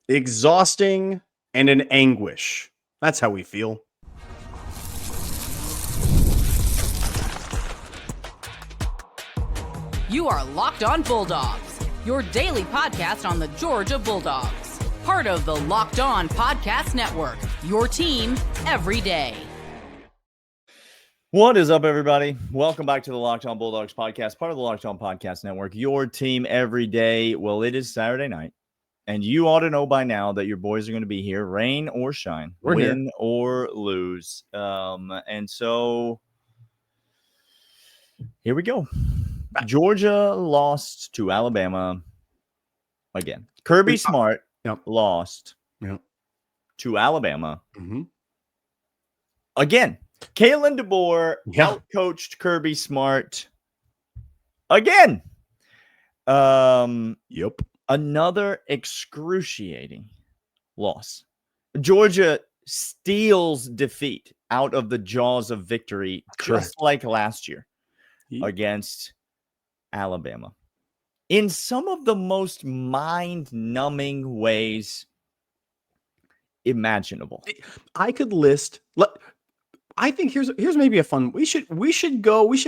exhausting, and an anguish. That's how we feel. You are Locked On Bulldogs, your daily podcast on the Georgia Bulldogs. Part of the Locked On Podcast Network, your team every day. What is up, everybody? Welcome back to the Locked On Bulldogs podcast, part of the Locked On Podcast Network, your team every day. Well, it is Saturday night, and you ought to know by now that your boys are going to be here, rain or shine, win or lose. And so here we go. Georgia lost to Alabama again. Kirby Smart lost to Alabama again. Kalen DeBoer outcoached Kirby Smart again. Another excruciating loss. Georgia steals defeat out of the jaws of victory, just like last year against Alabama. In some of the most mind-numbing ways imaginable. I could list. I think here's maybe a fun. We should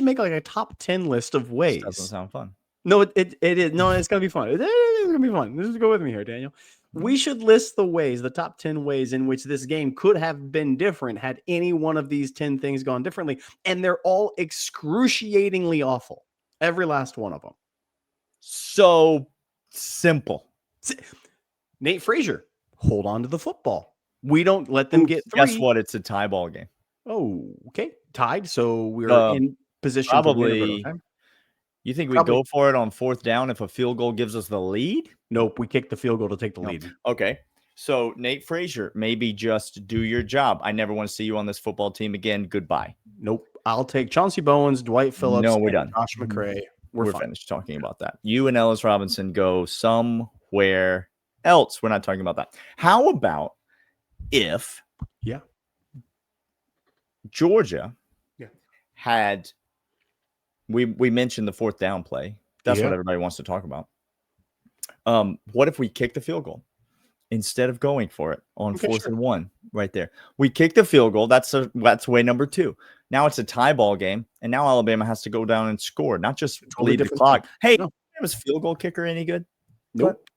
make like a top 10 list of ways. This doesn't sound fun. No, it is. No, it's gonna be fun. It's gonna be fun. Just go with me here, Daniel. We should list the top 10 ways in which this game could have been different had any one of these 10 things gone differently, and they're all excruciatingly awful. Every last one of them. So simple. Nate Frazier, hold on to the football. We don't let them get three. Guess what? It's a tie ball game. Oh, okay. Tied. So we're in position. Probably. You think we go for it on fourth down if a field goal gives us the lead? Nope. We kick the field goal to take the lead. Okay. So Nate Frazier, maybe just do your job. I never want to see you on this football team again. Goodbye. Nope. I'll take Chauncey Bowens, Dwight Phillips. No, we're done. Josh McCray. We're finished talking about that. You and Ellis Robinson go somewhere else. We're not talking about that. How about if Georgia had we mentioned the fourth down play. That's what everybody wants to talk about. What if we kick the field goal instead of going for it on fourth and one right there? We kick the field goal. That's way number 2. Now it's a tie ball game, and now Alabama has to go down and score, not just lead the clock. Hey, was field goal kicker any good? Nope.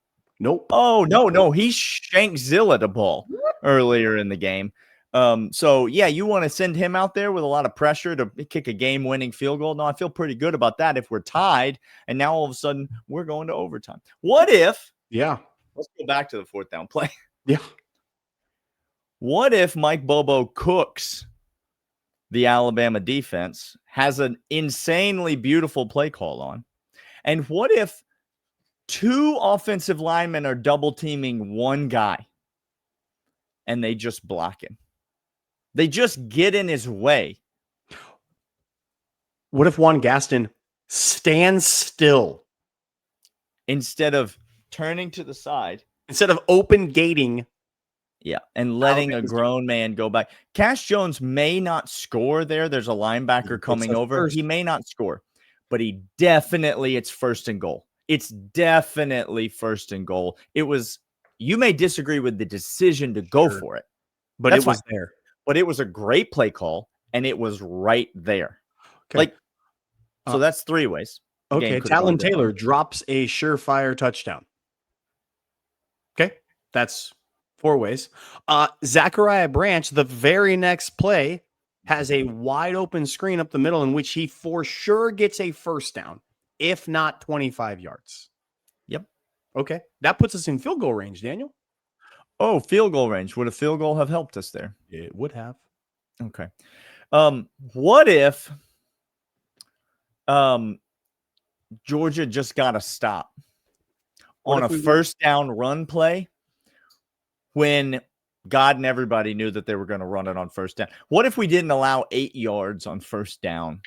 Oh, no. He shanked Zilla the ball earlier in the game. So, you want to send him out there with a lot of pressure to kick a game-winning field goal? No, I feel pretty good about that if we're tied, and now all of a sudden we're going to overtime. What if – let's go back to the fourth down play. What if Mike Bobo cooks the Alabama defense, has an insanely beautiful play call on, and what if 2 offensive linemen are double teaming one guy and they just block him? They just get in his way. What if Juan Gaston stands still instead of turning to the side, instead of open gating? And letting a grown man go back. Cash Jones may not score there. There's a linebacker coming over. He may not score, but it's first and goal. It's definitely first and goal. It was, you may disagree with the decision to go for it, but it was there. But it was a great play call, and it was right there. So that's 3 ways. Okay, Talon Taylor drops a surefire touchdown. Okay, that's 4 ways. Zachariah Branch, the very next play, has a wide open screen up the middle in which he for sure gets a first down, if not 25 yards. Yep. Okay, that puts us in field goal range, Daniel. Oh, field goal range. Would a field goal have helped us there? It would have. Okay. What if Georgia just got a stop on a first down run play when God and everybody knew that they were going to run it on first down? What if we didn't allow 8 yards on first down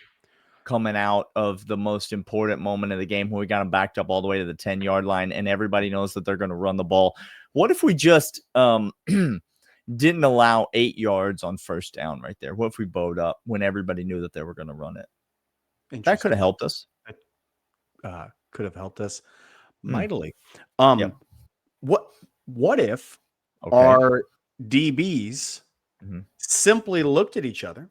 coming out of the most important moment of the game when we got them backed up all the way to the 10-yard line and everybody knows that they're going to run the ball? What if we just didn't allow 8 yards on first down right there? What if we bowed up when everybody knew that they were going to run it? That could have helped us. Could have helped us mightily. Yep. What What if Okay. our DBs Mhm. simply looked at each other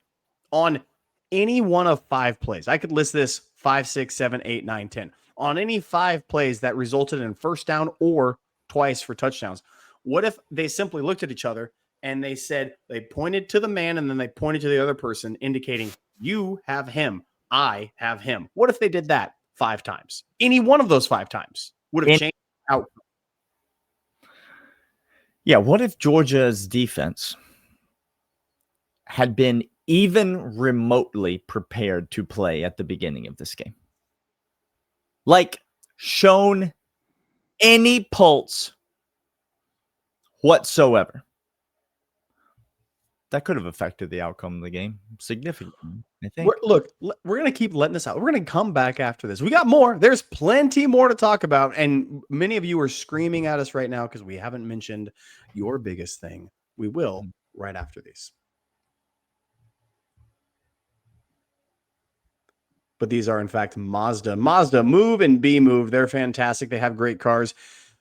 on any one of 5 plays? I could list this 5, 6, 7, 8, 9, 10. On any 5 plays that resulted in first down or twice for touchdowns. What if they simply looked at each other and they said, they pointed to the man and then they pointed to the other person, indicating, you have him, I have him. What if they did that 5 times? Any one of those 5 times would have changed out. Yeah, what if Georgia's defense had been even remotely prepared to play at the beginning of this game? Like, shown any pulse whatsoever. That could have affected the outcome of the game significantly, I think. We're going to keep letting this out. We're going to come back after this. We got more. There's plenty more to talk about. And many of you are screaming at us right now because we haven't mentioned your biggest thing. We will right after these. But these are, in fact, Mazda. Mazda, move and be moved. They're fantastic. They have great cars.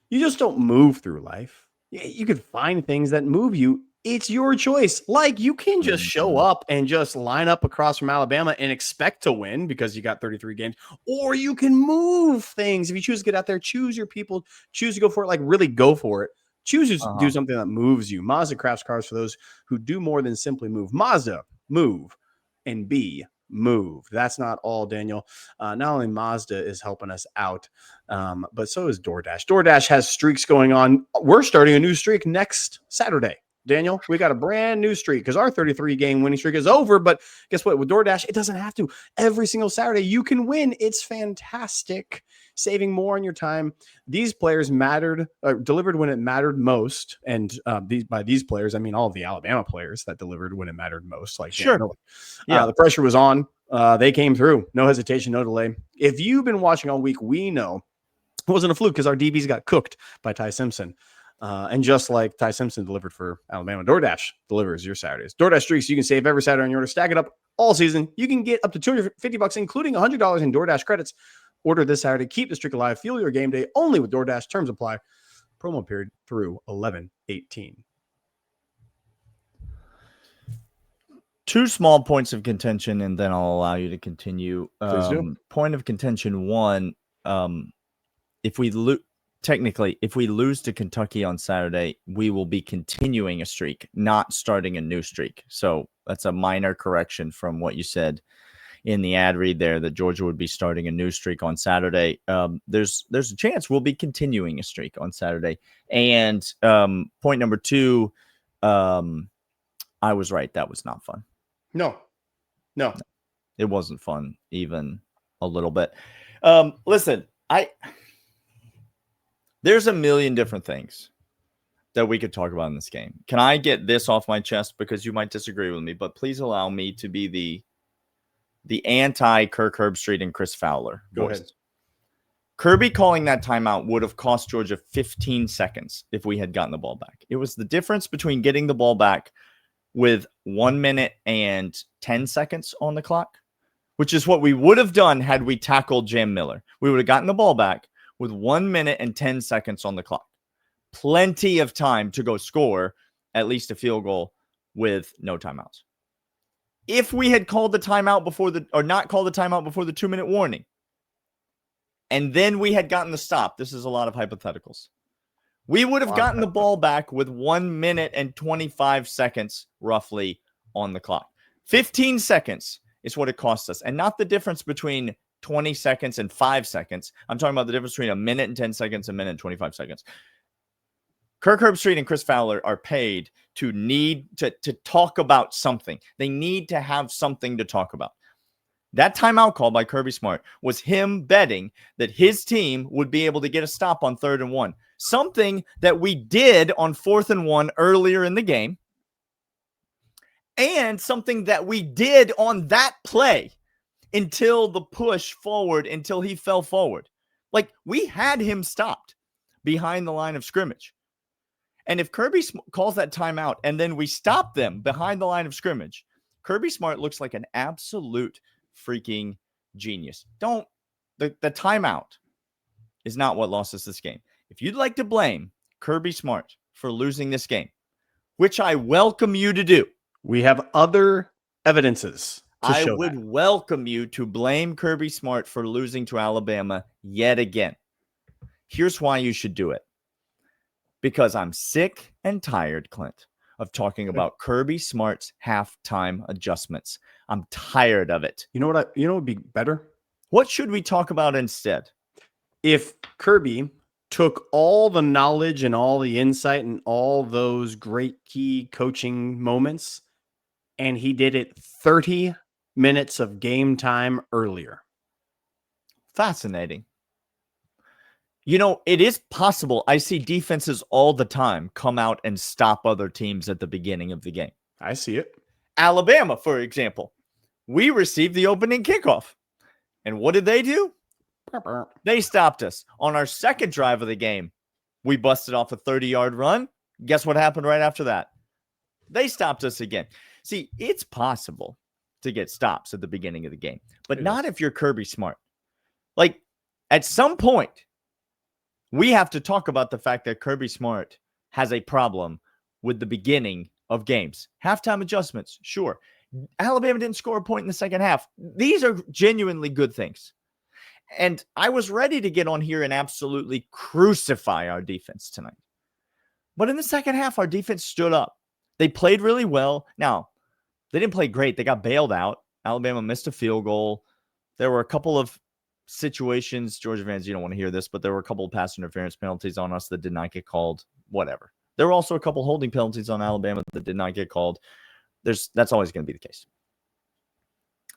You just don't move through life. You can find things that move you. It's your choice. Like, you can just show up and just line up across from Alabama and expect to win because you got 33 games. Or you can move things. If you choose to get out there, choose your people, choose to go for it, like really go for it. Choose to do something that moves you. Mazda crafts cars for those who do more than simply move. Mazda, move and be moved. That's not all, Daniel. Not only Mazda is helping us out, but so is DoorDash. DoorDash has streaks going on. We're starting a new streak next Saturday. Daniel, we got a brand new streak because our 33-game winning streak is over. But guess what? With DoorDash, it doesn't have to. Every single Saturday, you can win. It's fantastic. Saving more on your time. These players delivered when it mattered most. And by these players, I mean all of the Alabama players that delivered when it mattered most. Like, sure. The pressure was on. They came through. No hesitation, no delay. If you've been watching all week, we know it wasn't a fluke because our DBs got cooked by Ty Simpson. And just like Ty Simpson delivered for Alabama, DoorDash delivers your Saturdays. DoorDash streaks, you can save every Saturday on your order. Stack it up all season. You can get up to $250, including $100 in DoorDash credits. Order this Saturday. Keep the streak alive. Fuel your game day only with DoorDash. Terms apply. Promo period through 11/18. 2 small points of contention, and then I'll allow you to continue. Please do. Point of contention 1, if we lose to Kentucky on Saturday, we will be continuing a streak, not starting a new streak. So that's a minor correction from what you said in the ad read there, that Georgia would be starting a new streak on Saturday. There's a chance we'll be continuing a streak on Saturday. And point number 2, I was right. That was not fun. No. It wasn't fun, even a little bit. Listen, there's a million different things that we could talk about in this game. Can I get this off my chest? Because you might disagree with me, but please allow me to be the anti-Kirk Herbstreit and Chris Fowler. Go ahead. Kirby calling that timeout would have cost Georgia 15 seconds if we had gotten the ball back. It was the difference between getting the ball back with 1 minute and 10 seconds on the clock, which is what we would have done had we tackled Jam Miller. We would have gotten the ball back with 1 minute and 10 seconds on the clock. Plenty of time to go score at least a field goal with no timeouts. If we had called the timeout not called the timeout before the 2-minute warning, and then we had gotten the stop, this is a lot of hypotheticals, we would have gotten the ball back with 1 minute and 25 seconds roughly on the clock. 15 seconds is what it cost us, and not the difference between 20 seconds and 5 seconds. I'm talking about the difference between 1 minute and 10 seconds, 1 minute and 25 seconds. Kirk Herbstreit and Chris Fowler are paid to talk about something. They need to have something to talk about. That timeout call by Kirby Smart was him betting that his team would be able to get a stop on 3rd and 1. Something that we did on 4th and 1 earlier in the game. And something that we did on that play until the push forward, until he fell forward. Like, we had him stopped behind the line of scrimmage. And if Kirby calls that timeout and then we stop them behind the line of scrimmage, Kirby Smart looks like an absolute freaking genius. The timeout is not what lost us this game. If you'd like to blame Kirby Smart for losing this game, which I welcome you to do. We have other evidences to I show would that. welcome you to blame Kirby Smart for losing to Alabama yet again. Here's why you should do it. Because I'm sick and tired, Clint, of talking about Kirby Smart's halftime adjustments. I'm tired of it. You know what would be better? What should we talk about instead? If Kirby took all the knowledge and all the insight and all those great key coaching moments, and he did it 30 minutes of game time earlier. Fascinating. You know, it is possible. I see defenses all the time come out and stop other teams at the beginning of the game. I see it. Alabama, for example, we received the opening kickoff. And what did they do? They stopped us. On our second drive of the game, we busted off a 30-yard run. Guess what happened right after that? They stopped us again. See, it's possible to get stops at the beginning of the game, but not if you're Kirby Smart. Like, at some point, we have to talk about the fact that Kirby Smart has a problem with the beginning of games. Halftime adjustments, sure. Alabama didn't score a point in the second half. These are genuinely good things. And I was ready to get on here and absolutely crucify our defense tonight. But in the second half, our defense stood up. They played really well. Now, they didn't play great. They got bailed out. Alabama missed a field goal. There were a couple of situations, Georgia fans, you don't want to hear this, but there were a couple of pass interference penalties on us that did not get called. Whatever. There were also a couple holding penalties on Alabama that did not get called. That's always going to be the case.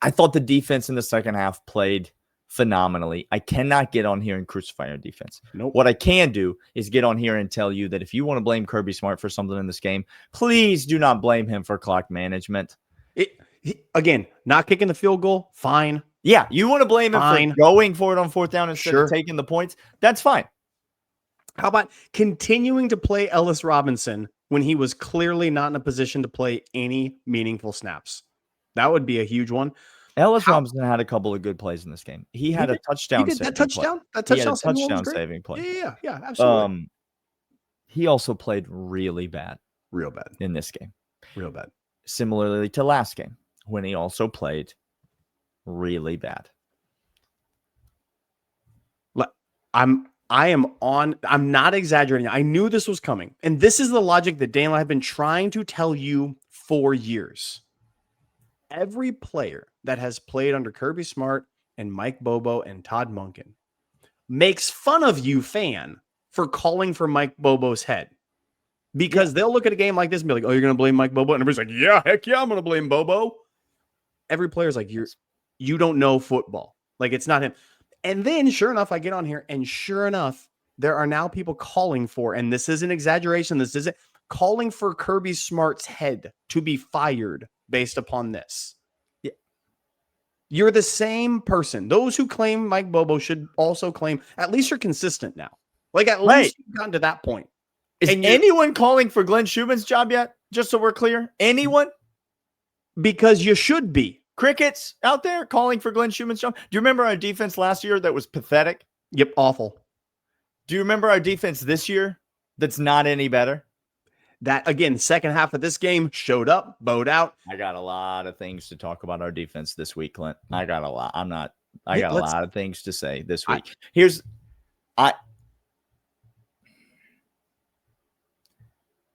I thought the defense in the second half played phenomenally. I cannot get on here and crucify our defense. Nope. What I can do is get on here and tell you that if you want to blame Kirby Smart for something in this game, please do not blame him for clock management. Again, not kicking the field goal, fine. Yeah, you want to blame him for going for it on fourth down instead of taking the points? That's fine. How about continuing to play Ellis Robinson when he was clearly not in a position to play any meaningful snaps? That would be a huge one. Ellis Robinson had a couple of good plays in this game. He had a touchdown. That touchdown saving play. Yeah, absolutely. He also played really bad. Real bad. In this game. Real bad. Similarly to last game, when he also played really bad. I'm not exaggerating. I knew this was coming. And this is the logic that Daniel have been trying to tell you for years. Every player that has played under Kirby Smart and Mike Bobo and Todd Monken makes fun of you, fan, for calling for Mike Bobo's head. Because they'll look at a game like this and be like, oh, you're going to blame Mike Bobo? And everybody's like, yeah, heck yeah, I'm going to blame Bobo. Every player's like, you don't know football. Like, it's not him. And then, sure enough, I get on here, and sure enough, there are now people calling for, and this isn't exaggeration, this isn't, calling for Kirby Smart's head to be fired based upon this. Yeah. You're the same person. Those who claim Mike Bobo should also claim, at least you're consistent now. Like, at least you've gotten to that point. Is anyone calling for Glenn Schubin's job yet? Just so we're clear. Anyone? Because you should be. Crickets out there calling for Glenn Schubin's job. Do you remember our defense last year that was pathetic? Yep, awful. Do you remember our defense this year that's not any better? That, again, second half of this game showed up, bowed out. I got a lot of things to talk about our defense this week, Clint. I got a lot. I got a lot of things to say this week.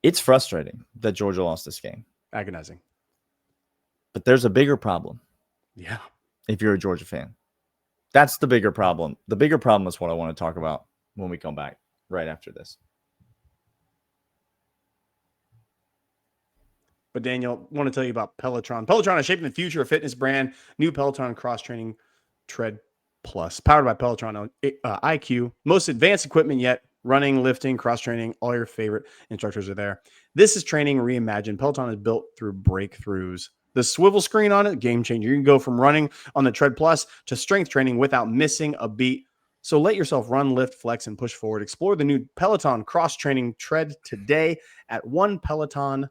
It's frustrating that Georgia lost this game. Agonizing. But there's a bigger problem. Yeah. If you're a Georgia fan. That's the bigger problem. The bigger problem is what I want to talk about when we come back right after this. But Daniel, I want to tell you about Peloton. Peloton is shaping the future of fitness brand. New Peloton cross-training Tread Plus. Powered by Peloton IQ. Most advanced equipment yet. Running, lifting, cross-training, all your favorite instructors are there. This is training reimagined. Peloton is built through breakthroughs. The swivel screen on it, game changer. You can go from running on the Tread Plus to strength training without missing a beat. So let yourself run, lift, flex, and push forward. Explore the new Peloton cross-training Tread today at onepeloton.com.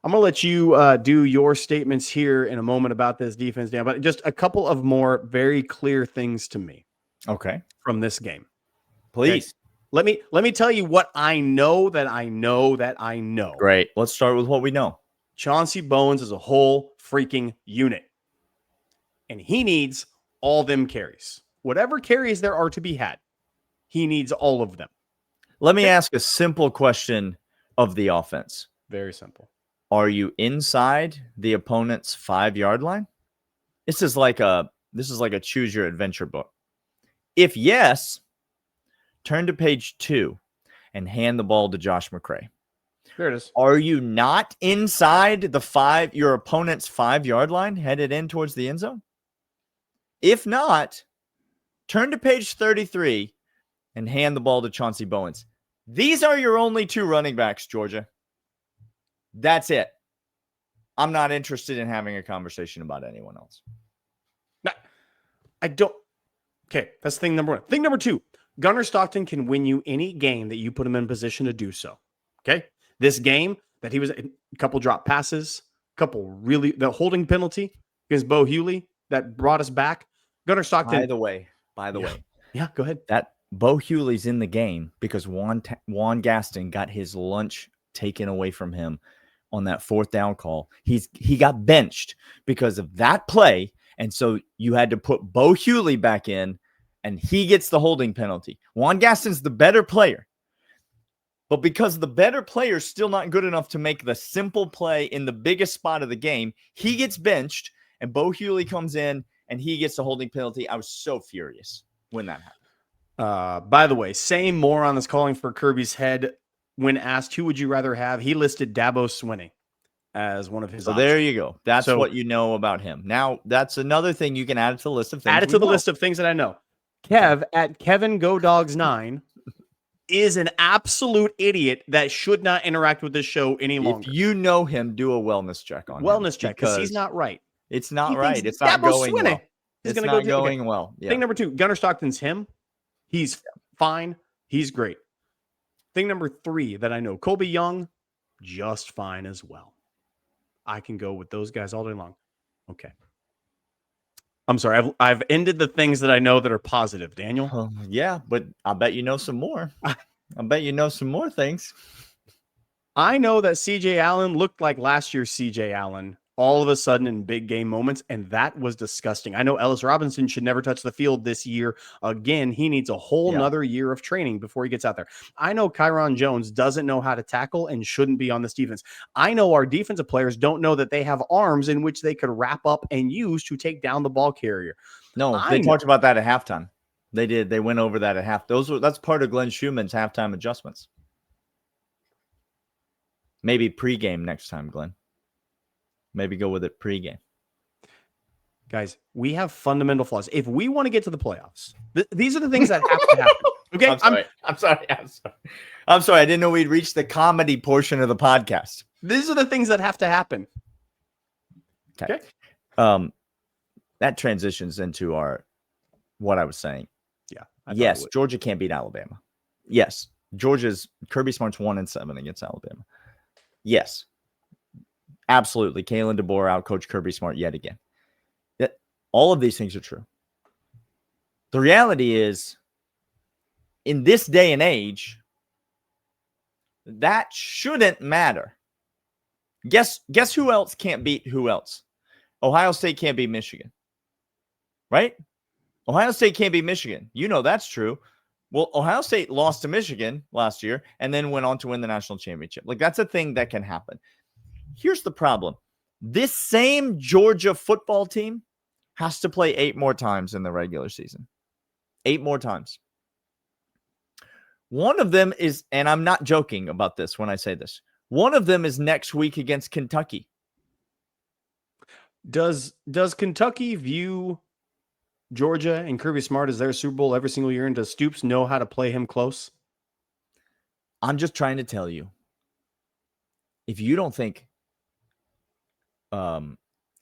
I'm going to let you do your statements here in a moment about this defense, Dan, but just a couple of more very clear things to me. Okay. from this game. Please. Okay? Let me tell you what I know that I know that I know. Great. Let's start with what we know. Chauncey Bowens is a whole freaking unit. And he needs all them carries. Whatever carries there are to be had, he needs all of them. Let me ask a simple question of the offense. Very simple. Are you inside the opponent's 5-yard line? This is like a choose your adventure book. If yes, turn to page 2 and hand the ball to Josh McCray. There it is. Are you not inside your opponent's 5-yard line headed in towards the end zone? If not, turn to page 33 and hand the ball to Chauncey Bowens. These are your only 2 running backs, Georgia. That's it. I'm not interested in having a conversation about anyone else. I don't. Okay, that's thing number 1. Thing number 2, Gunnar Stockton can win you any game that you put him in position to do so. Okay? This game that he was a couple drop passes, the holding penalty against Bo Hewley that brought us back. Gunnar Stockton. By the way. Yeah, go ahead. That Bo Hewley's in the game because Juan Gaston got his lunch taken away from him on that 4th down call. He got benched because of that play. And so you had to put Bo Hewley back in and he gets the holding penalty. Juan Gaston's the better player. But because the better player is still not good enough to make the simple play in the biggest spot of the game, he gets benched and Bo Hewley comes in and he gets the holding penalty. I was so furious when that happened. By the way, same moron that's calling for Kirby's head when asked who would you rather have, he listed Dabo Swinney as one of his options. There you go. That's what you know about him. Now, that's another thing you can add to the list of things. Add it to the list of things that I know. Kev at Kevin Go Dogs 9 is an absolute idiot that should not interact with this show any longer. If you know him, do a wellness check on him. Wellness check, because he's not right. It's not right. It's not going well. It's not going well. Thing number 2, Gunnar Stockton's him. He's fine. He's great. Thing number 3 that I know, Colby Young, just fine as well. I can go with those guys all day long. Okay. I'm sorry. I've ended the things that I know that are positive, Daniel. Yeah, but I bet you know some more. I bet you know some more things. I know that CJ Allen looked like last year's CJ Allen all of a sudden in big game moments, and that was disgusting. I know Ellis Robinson should never touch the field this year. Again, he needs a whole nother year of training before he gets out there. I know Kyron Jones doesn't know how to tackle and shouldn't be on this defense. I know our defensive players don't know that they have arms in which they could wrap up and use to take down the ball carrier. No, they talked about that at halftime. They did. They went over that at half. That's part of Glenn Schumann's halftime adjustments. Maybe pregame next time, Glenn. Maybe go with it pregame. Guys, we have fundamental flaws. If we want to get to the playoffs, these are the things that have to happen. Okay, I'm sorry. I didn't know we'd reached the comedy portion of the podcast. These are the things that have to happen. Okay. That transitions into what I was saying. Yeah. Yes, Georgia can't beat Alabama. Yes, Kirby Smart's 1-7 against Alabama. Yes. Absolutely. Kalen DeBoer outcoached Kirby Smart yet again. All of these things are true. The reality is, in this day and age, that shouldn't matter. Guess who else can't beat who else? Ohio State can't beat Michigan. Right? Ohio State can't beat Michigan. You know that's true. Well, Ohio State lost to Michigan last year and then went on to win the national championship. Like, that's a thing that can happen. Here's the problem. This same Georgia football team has to play 8 more times in the regular season. 8 more times. One of them is, and I'm not joking about this when I say this, one of them is next week against Kentucky. Does Kentucky view Georgia and Kirby Smart as their Super Bowl every single year? And does Stoops know how to play him close? I'm just trying to tell you, if you don't think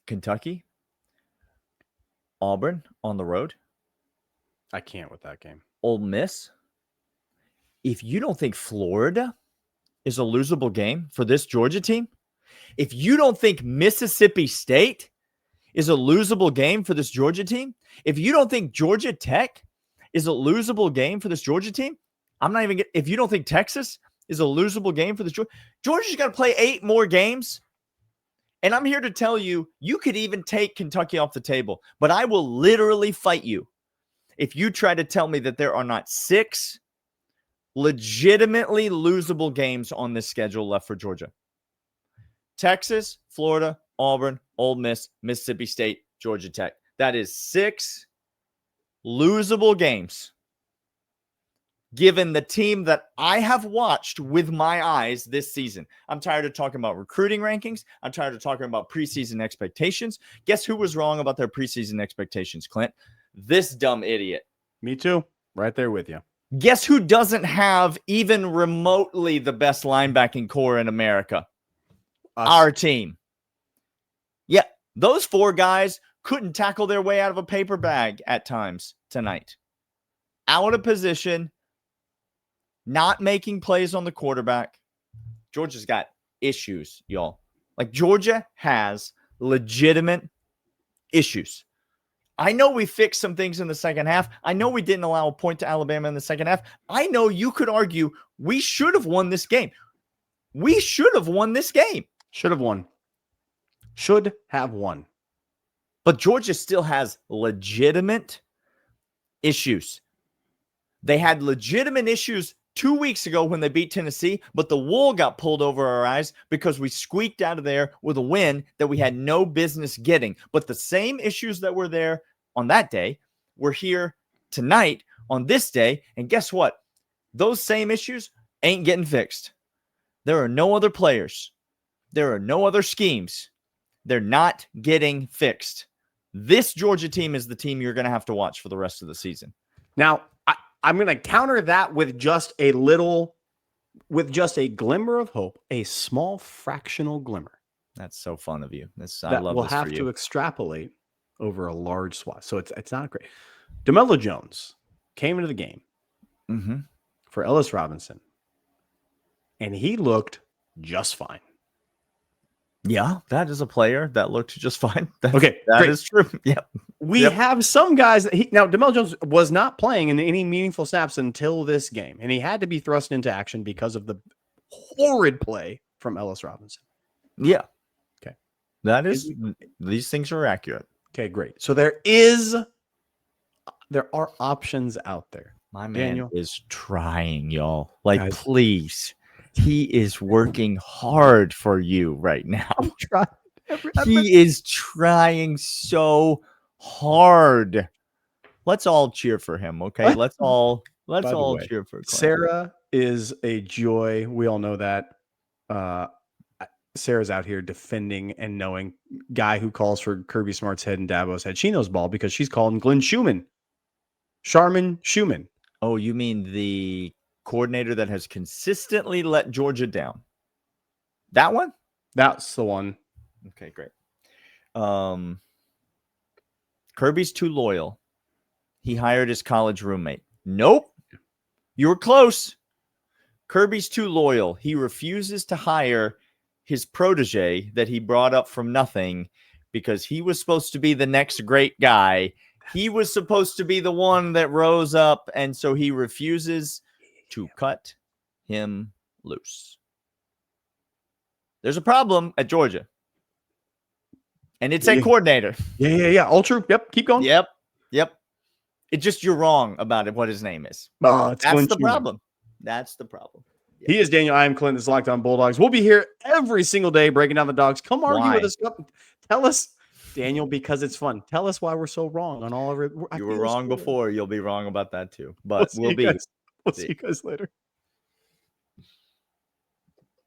Kentucky, Auburn on the road, I can't with that game. Ole Miss, if you don't think Florida is a losable game for this Georgia team, if you don't think Mississippi State is a losable game for this Georgia team, if you don't think Georgia Tech is a losable game for this Georgia team. I'm not even if you don't think Texas is a losable game for this Georgia's got to play 8 more games. And I'm here to tell you, you could even take Kentucky off the table, but I will literally fight you if you try to tell me that there are not 6 legitimately losable games on this schedule left for Georgia. Texas, Florida, Auburn, Ole Miss, Mississippi State, Georgia Tech. That is 6 losable games. Given the team that I have watched with my eyes this season. I'm tired of talking about recruiting rankings. I'm tired of talking about preseason expectations. Guess who was wrong about their preseason expectations, Clint? This dumb idiot. Me too. Right there with you. Guess who doesn't have even remotely the best linebacking core in America? Our team. Yeah, those 4 guys couldn't tackle their way out of a paper bag at times tonight. Out of position. Not making plays on the quarterback. Georgia's got issues, y'all. Like, Georgia has legitimate issues. I know we fixed some things in the second half. I know we didn't allow a point to Alabama in the second half. I know you could argue we should have won this game. We should have won this game. Should have won. Should have won. But Georgia still has legitimate issues. They had legitimate issues 2 weeks ago when they beat Tennessee, but the wool got pulled over our eyes because we squeaked out of there with a win that we had no business getting. But the same issues that were there on that day were here tonight on this day. And guess what? Those same issues ain't getting fixed. There are no other players. There are no other schemes. They're not getting fixed. This Georgia team is the team you're going to have to watch for the rest of the season. Now, I'm going to counter that with just a glimmer of hope, a small fractional glimmer. That's so fun of you. I love we'll have to extrapolate over a large swath. So it's not great. DeMello Jones came into the game for Ellis Robinson, and he looked just fine. Yeah, that is a player that looked just fine. That is true. Yep. We have some guys that now DeMello Jones was not playing in any meaningful snaps until this game, and he had to be thrust into action because of the horrid play from Ellis Robinson. Yeah. Okay. These things are accurate. Okay, great. So there are options out there. My man Daniel is trying, y'all. Like, guys, please. He is working hard for you right now. I'm trying. He is trying so hard. Let's all cheer for him, okay? Let's all cheer for Clint. Sarah is a joy. We all know that. Sarah's out here defending and knowing guy who calls for Kirby Smart's head and Dabo's head. She knows ball because she's calling Glenn Schumann. Schumann. Oh, you mean the coordinator that has consistently let Georgia down? That one? That's the one. Okay, great. Kirby's too loyal. He hired his college roommate. Nope. You were close. Kirby's too loyal. He refuses to hire his protege that he brought up from nothing because he was supposed to be the next great guy. He was supposed to be the one that rose up, and so he refuses to cut him loose. There's a problem at Georgia. And it's a coordinator. Yeah. All true. Yep. Keep going. Yep. It's just you're wrong about it, what his name is. That's the problem. That's the problem. Yep. He is Daniel. I am Clint. This is Locked On Bulldogs. We'll be here every single day breaking down the Dogs. Come argue with us. Tell us, Daniel, because it's fun. Tell us why we're so wrong on all of it. You were wrong before. You'll be wrong about that too. But we'll be. We'll see you guys later.